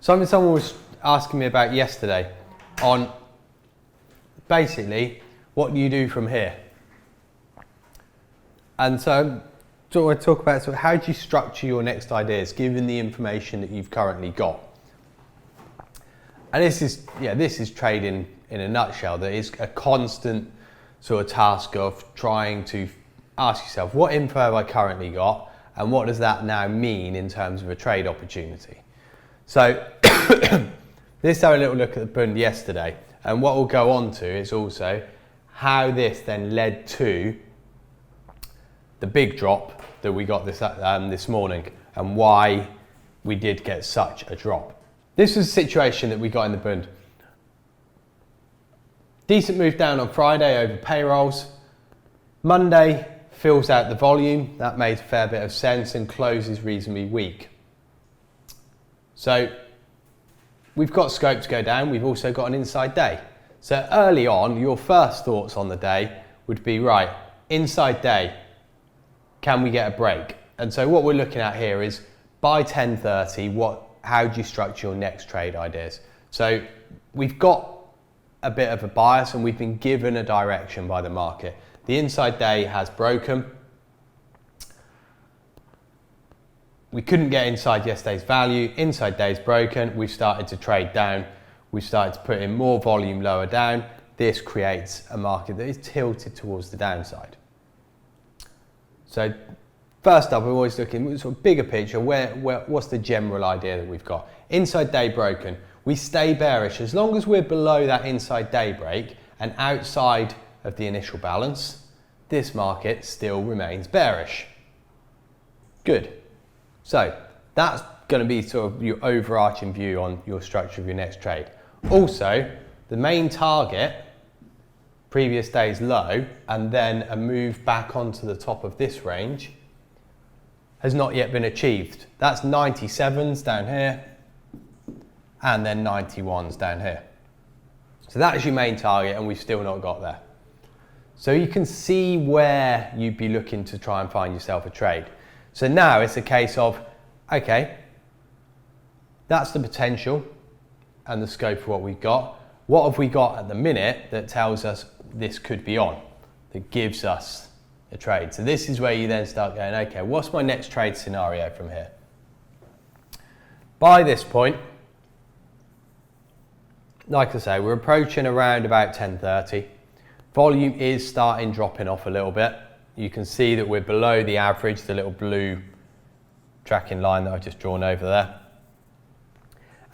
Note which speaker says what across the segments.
Speaker 1: Something someone was asking me about yesterday on basically what do you do from here? And so I want to talk about how do you structure your next ideas given the information that you've currently got. And this is trading in a nutshell. There is a constant sort of task of trying to ask yourself, what info have I currently got and what does that now mean in terms of a trade opportunity? So let's have a little look at the bund yesterday, and what we'll go on to is also how this then led to the big drop that we got this morning and why we did get such a drop. This was a situation that we got in the bund. Decent move down on Friday over payrolls. Monday fills out the volume. That made a fair bit of sense and closes reasonably weak. So we've got scope to go down. We've also got an inside day. So early on, your first thoughts on the day would be, right, inside day, can we get a break? And so what we're looking at here is by 10:30, how do you structure your next trade ideas? So we've got a bit of a bias and we've been given a direction by the market. The inside day has broken. We couldn't get inside yesterday's value. Inside day's broken. We've started to trade down. We've started to put in more volume lower down. This creates a market that is tilted towards the downside. So first up, we're always looking at sort of bigger picture. What's the general idea that we've got? Inside day broken. We stay bearish. As long as we're below that inside day break and outside of the initial balance, this market still remains bearish. Good. So that's going to be sort of your overarching view on your structure of your next trade. Also, the main target, previous day's low, and then a move back onto the top of this range has not yet been achieved. That's 97s down here, and then 91s down here. So that is your main target, and we've still not got there. So you can see where you'd be looking to try and find yourself a trade. So now it's a case of, okay, that's the potential and the scope of what we've got. What have we got at the minute that tells us this could be on, that gives us a trade? So this is where you then start going, okay, what's my next trade scenario from here? By this point, like I say, we're approaching around about 10:30. Volume is starting dropping off a little bit. You can see that we're below the average, the little blue tracking line that I've just drawn over there.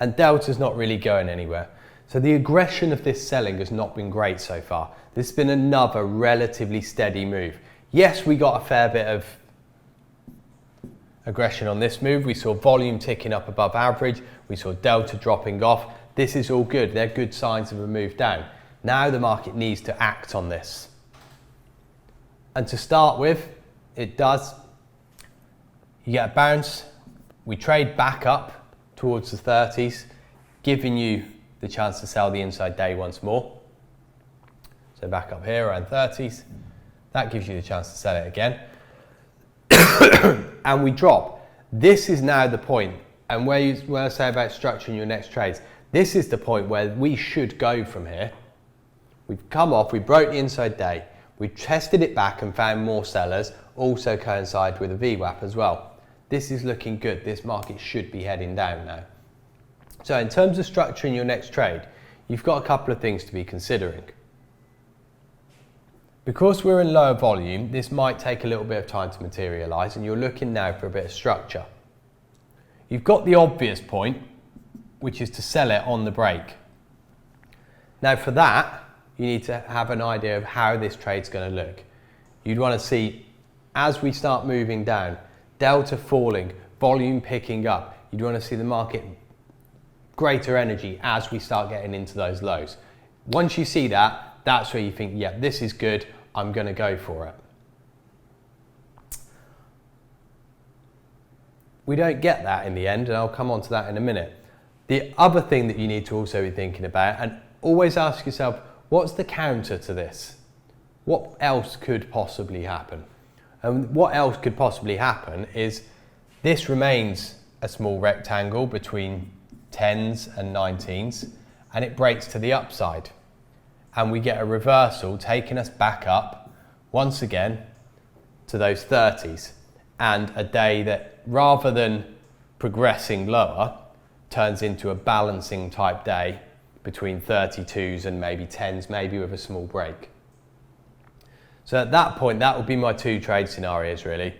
Speaker 1: And Delta's not really going anywhere. So the aggression of this selling has not been great so far. This has been another relatively steady move. Yes, we got a fair bit of aggression on this move. We saw volume ticking up above average. We saw Delta dropping off. This is all good. They're good signs of a move down. Now the market needs to act on this. And to start with, it does. You get a bounce. We trade back up towards the 30s, giving you the chance to sell the inside day once more. So back up here around 30s. That gives you the chance to sell it again. And we drop. This is now the point. And where I say about structuring your next trades, this is the point where we should go from here. We've come off, we broke the inside day, we tested it back and found more sellers, also coincide with a VWAP as well. This is looking good. This market should be heading down now. So in terms of structuring your next trade, you've got a couple of things to be considering. Because we're in lower volume, this might take a little bit of time to materialize, and you're looking now for a bit of structure. You've got the obvious point, which is to sell it on the break. Now for that, you need to have an idea of how this trade's going to look. You'd want to see, as we start moving down, Delta falling, volume picking up. You'd want to see the market greater energy as we start getting into those lows. Once you see that, that's where you think, yeah, this is good, I'm going to go for it. We don't get that in the end, and I'll come on to that in a minute. The other thing that you need to also be thinking about, and always ask yourself, what's the counter to this? What else could possibly happen? And what else could possibly happen is this remains a small rectangle between 10s and 19s, and it breaks to the upside. And we get a reversal taking us back up once again to those 30s, and a day that, rather than progressing lower, turns into a balancing type day between 32s and maybe 10s, maybe with a small break. So at that point, that would be my two trade scenarios really.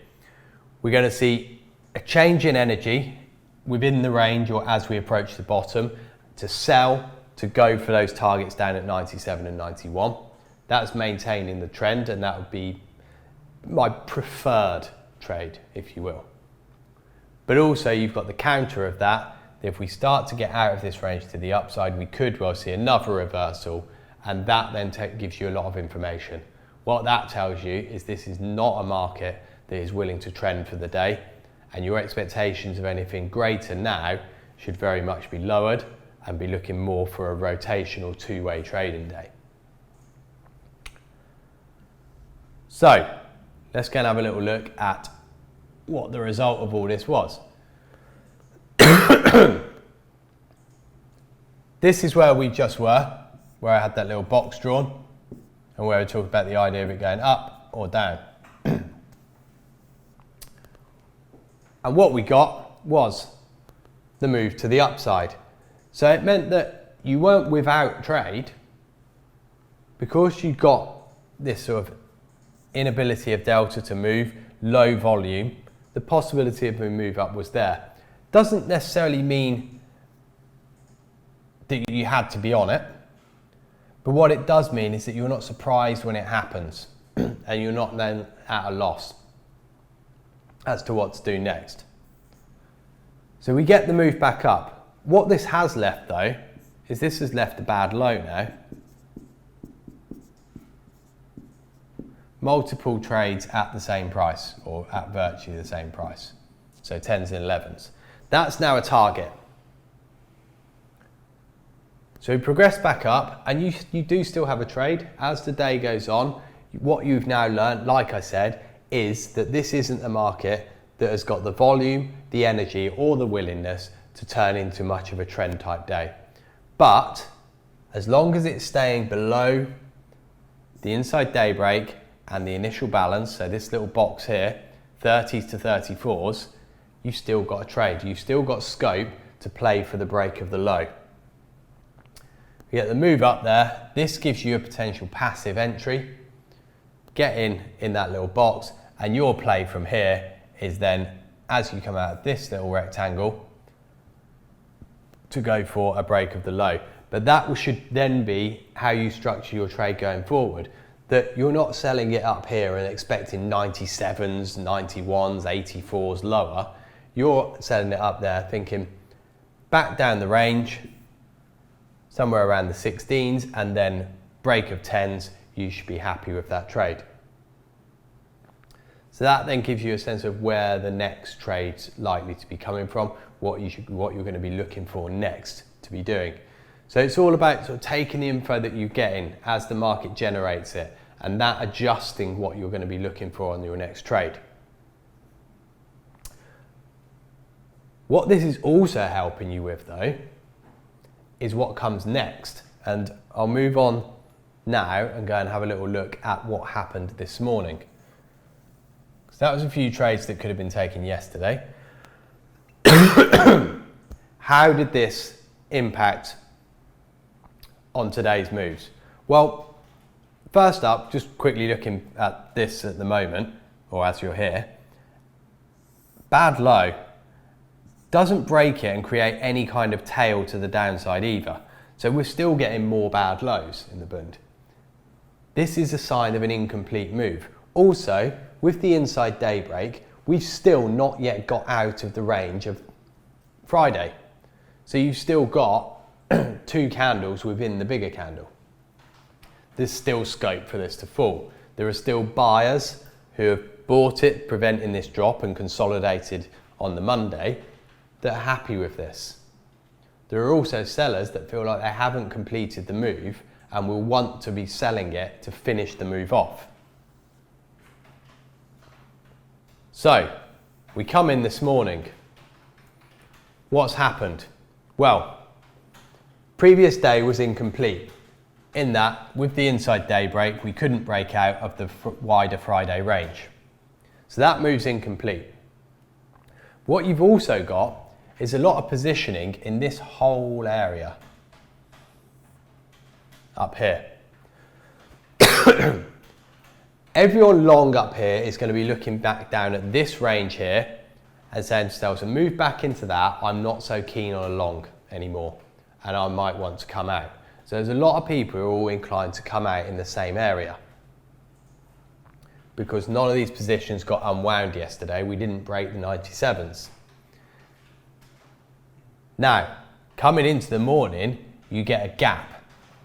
Speaker 1: We're going to see a change in energy within the range or as we approach the bottom to sell, to go for those targets down at 97 and 91. That's maintaining the trend, and that would be my preferred trade, if you will. But also you've got the counter of that. If we start to get out of this range to the upside, we could well see another reversal, and that then gives you a lot of information. What that tells you is this is not a market that is willing to trend for the day, and your expectations of anything greater now should very much be lowered and be looking more for a rotational two-way trading day. So let's go and have a little look at what the result of all this was. This is where we just were, where I had that little box drawn and where we talked about the idea of it going up or down. And what we got was the move to the upside. So it meant that you weren't without trade, because you got this sort of inability of delta to move, low volume, the possibility of a move up was there. Doesn't necessarily mean that you had to be on it, but what it does mean is that you're not surprised when it happens and you're not then at a loss as to what to do next. So we get the move back up. What this has left though, is this has left a bad low now. Multiple trades at the same price, or at virtually the same price. So 10s and 11s. That's now a target. So we progress back up, and you do still have a trade. As the day goes on, what you've now learned, like I said, is that this isn't a market that has got the volume, the energy, or the willingness to turn into much of a trend type day. But as long as it's staying below the inside day break and the initial balance, so this little box here, 30s to 34s, you've still got a trade. You've still got scope to play for the break of the low. You get the move up there. This gives you a potential passive entry. Get in that little box, and your play from here is then, as you come out of this little rectangle, to go for a break of the low. But that should then be how you structure your trade going forward, that you're not selling it up here and expecting 97s, 91s, 84s lower. You're selling it up there thinking back down the range, somewhere around the 16s, and then break of 10s, you should be happy with that trade. So that then gives you a sense of where the next trade's likely to be coming from, what you're going to be looking for next to be doing. So it's all about sort of taking the info that you're getting as the market generates it, and that adjusting what you're going to be looking for on your next trade. What this is also helping you with though, is what comes next. And I'll move on now and go and have a little look at what happened this morning. So that was a few trades that could have been taken yesterday. How did this impact on today's moves? Well, first up, just quickly looking at this at the moment, or as you're here, bad low. Doesn't break it and create any kind of tail to the downside either. So we're still getting more bad lows in the bund. This is a sign of an incomplete move. Also, with the inside day break, we've still not yet got out of the range of Friday. So you've still got two candles within the bigger candle. There's still scope for this to fall. There are still buyers who have bought it, preventing this drop, and consolidated on the Monday, that are happy with this. There are also sellers that feel like they haven't completed the move and will want to be selling it to finish the move off. So we come in this morning. What's happened? Well, previous day was incomplete in that with the inside day break, we couldn't break out of the wider Friday range. So that move's incomplete. What you've also got is a lot of positioning in this whole area up here. Everyone long up here is going to be looking back down at this range here and saying to themselves, and move back into that, I'm not so keen on a long anymore and I might want to come out. So there's a lot of people who are all inclined to come out in the same area because none of these positions got unwound yesterday. We didn't break the 97s. Now, coming into the morning, you get a gap.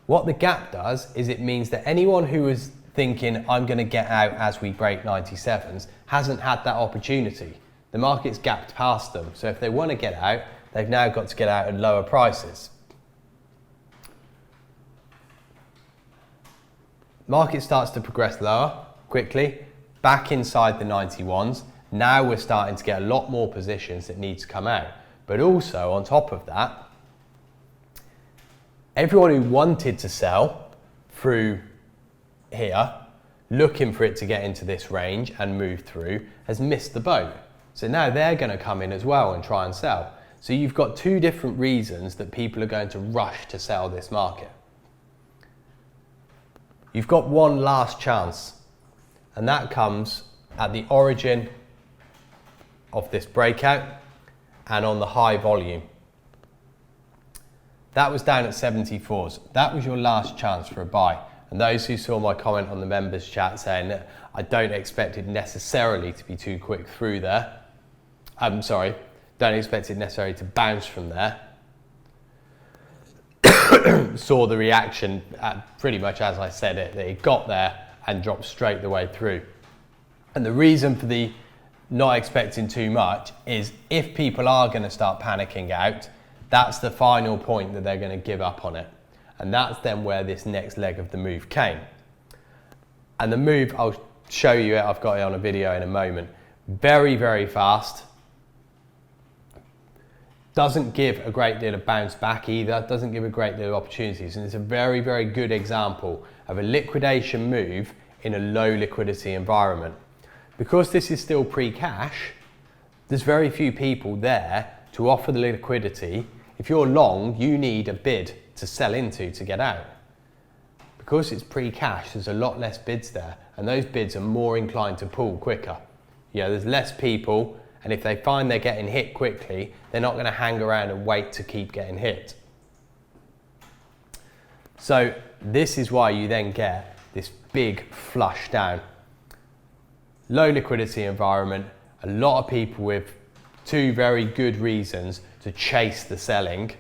Speaker 1: What the gap does is it means that anyone who was thinking, I'm going to get out as we break 97s, hasn't had that opportunity. The market's gapped past them. So if they want to get out, they've now got to get out at lower prices. Market starts to progress lower quickly, back inside the 91s. Now we're starting to get a lot more positions that need to come out. But also on top of that, everyone who wanted to sell through here, looking for it to get into this range and move through, has missed the boat. So now they're going to come in as well and try and sell. So you've got two different reasons that people are going to rush to sell this market. You've got one last chance, and that comes at the origin of this breakout and on the high volume. That was down at 74s. That was your last chance for a buy. And those who saw my comment on the members chat saying that I don't expect it necessarily to be too quick through there. I'm sorry, don't expect it necessarily to bounce from there. Saw the reaction pretty much as I said it, that it got there and dropped straight the way through. And the reason for the not expecting too much is if people are going to start panicking out, that's the final point that they're going to give up on it. And that's then where this next leg of the move came. And the move, I'll show you it, I've got it on a video in a moment. Very, very fast. Doesn't give a great deal of bounce back either, doesn't give a great deal of opportunities. And it's a very, very good example of a liquidation move in a low liquidity environment. Because this is still pre-cash, there's very few people there to offer the liquidity. If you're long, you need a bid to sell into to get out. Because it's pre-cash, there's a lot less bids there, and those bids are more inclined to pull quicker. Yeah, there's less people, and if they find they're getting hit quickly, they're not going to hang around and wait to keep getting hit. So this is why you then get this big flush down. Low liquidity environment, a lot of people with two very good reasons to chase the selling,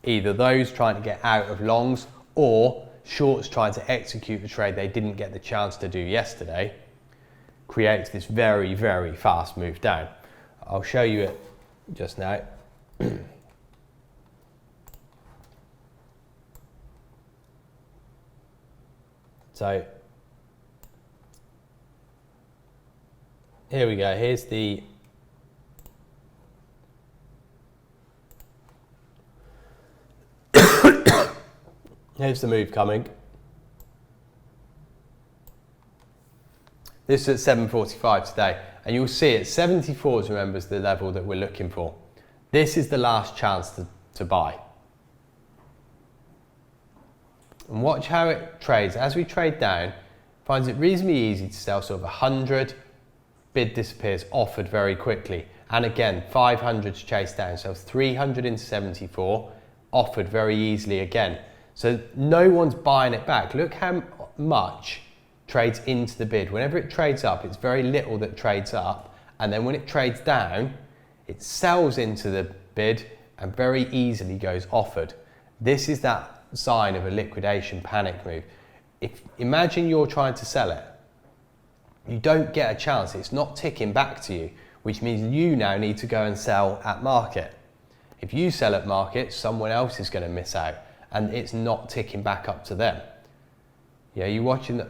Speaker 1: either those trying to get out of longs or shorts trying to execute the trade they didn't get the chance to do yesterday, creates this very, very fast move down. I'll show you it just now. So here we go, here's the here's the move coming. This is at 7:45 today, and you'll see it, 74s, remember, is the level that we're looking for. This is the last chance to buy. And watch how it trades. As we trade down, finds it reasonably easy to sell, sort of 100, bid disappears, offered very quickly. And again, 500 to chase down, so 300 into 74, offered very easily again. So no one's buying it back. Look how much trades into the bid. Whenever it trades up, it's very little that trades up, and then when it trades down, it sells into the bid and very easily goes offered. This is that sign of a liquidation panic move. Imagine you're trying to sell it. You don't get a chance. It's not ticking back to you, which means you now need to go and sell at market. If you sell at market, someone else is going to miss out, and it's not ticking back up to them. Yeah, you're watching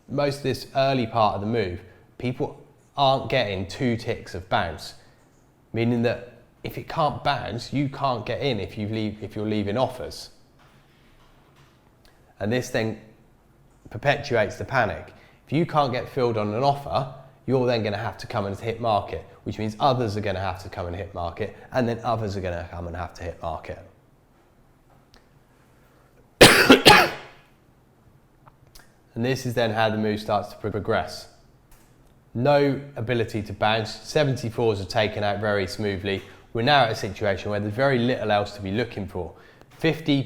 Speaker 1: most of this early part of the move, people aren't getting 2 ticks of bounce, meaning that if it can't bounce, you can't get in if you're leaving offers. And this then perpetuates the panic. If you can't get filled on an offer, you're then going to have to come and hit market, which means others are going to have to come and hit market, and then others are going to come and have to hit market. And this is then how the move starts to progress. No ability to bounce. 74s are taken out very smoothly. We're now at a situation where there's very little else to be looking for. 53s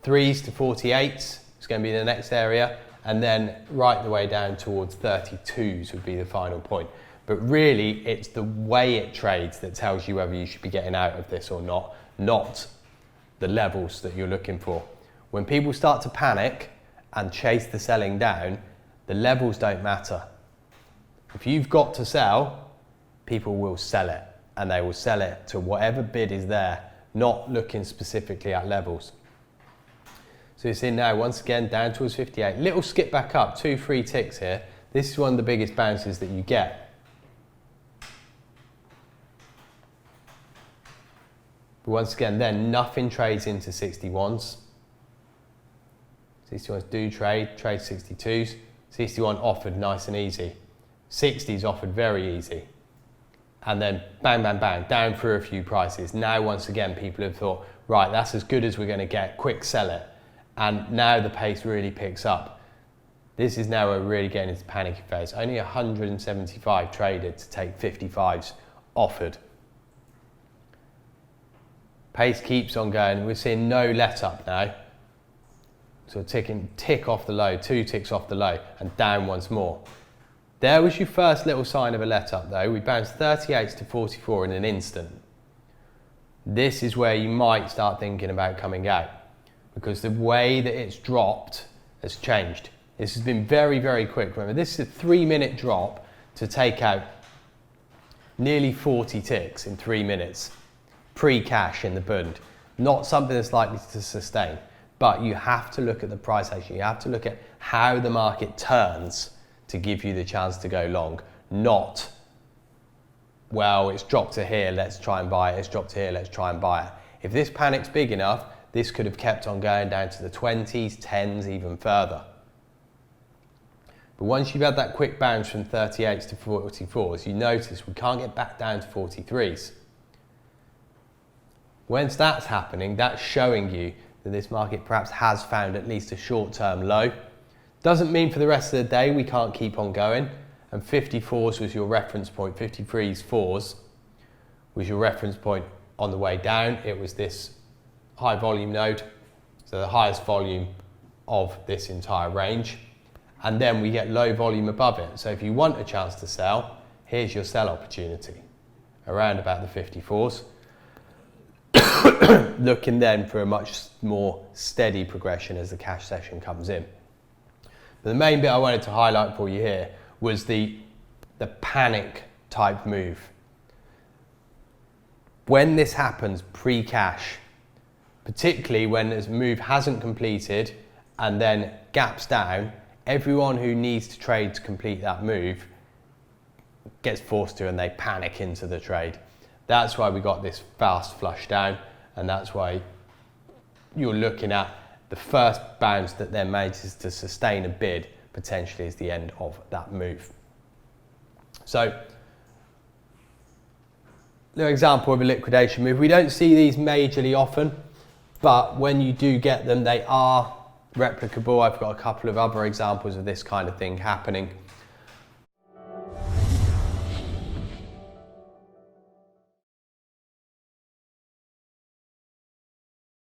Speaker 1: to 48s is going to be the next area, and then right the way down towards 32s would be the final point. But really, it's the way it trades that tells you whether you should be getting out of this or not the levels that you're looking for. When people start to panic and chase the selling down, the levels don't matter. If you've got to sell, people will sell it, and they will sell it to whatever bid is there, not looking specifically at levels. So it's in now, once again, down towards 58. Little skip back up, 2-3 ticks here. This is one of the biggest bounces that you get. But once again, then nothing trades into 61s. 61s do trade 62s. 61 offered nice and easy. 60s offered very easy. And then bang, bang, bang, down through a few prices. Now, once again, people have thought, right, that's as good as we're going to get, quick sell it. And now the pace really picks up. This is now we're really getting into the panicky phase. Only 175 traded to take 55s offered. Pace keeps on going. We're seeing no let up now. So tick off the low, 2 ticks off the low, and down once more. There was your first little sign of a let up though. We bounced 38s to 44 in an instant. This is where you might start thinking about coming out, because the way that it's dropped has changed. This has been very, very quick. Remember, this is a 3-minute drop to take out nearly 40 ticks in 3 minutes, pre-cash in the bund. Not something that's likely to sustain, but you have to look at the price action. You have to look at how the market turns to give you the chance to go long, not, well, it's dropped to here, let's try and buy it. It's dropped to here, let's try and buy it. If this panic's big enough, this could have kept on going down to the 20s, 10s, even further. But once you've had that quick bounce from 38s to 44s, you notice we can't get back down to 43s. Once that's happening, that's showing you that this market perhaps has found at least a short-term low. Doesn't mean for the rest of the day we can't keep on going. And 54s was your reference point, 53s, 4s was your reference point on the way down. It was this high volume node, so the highest volume of this entire range. And then we get low volume above it. So if you want a chance to sell, here's your sell opportunity around about the 54s. Looking then for a much more steady progression as the cash session comes in. But the main bit I wanted to highlight for you here was the panic type move. When this happens pre-cash, particularly when this move hasn't completed and then gaps down, everyone who needs to trade to complete that move gets forced to, and they panic into the trade. That's why we got this fast flush down, and that's why you're looking at the first bounce that then manages to sustain a bid potentially is the end of that move. So, an example of a liquidation move. We don't see these majorly often, but when you do get them, they are replicable. I've got a couple of other examples of this kind of thing happening.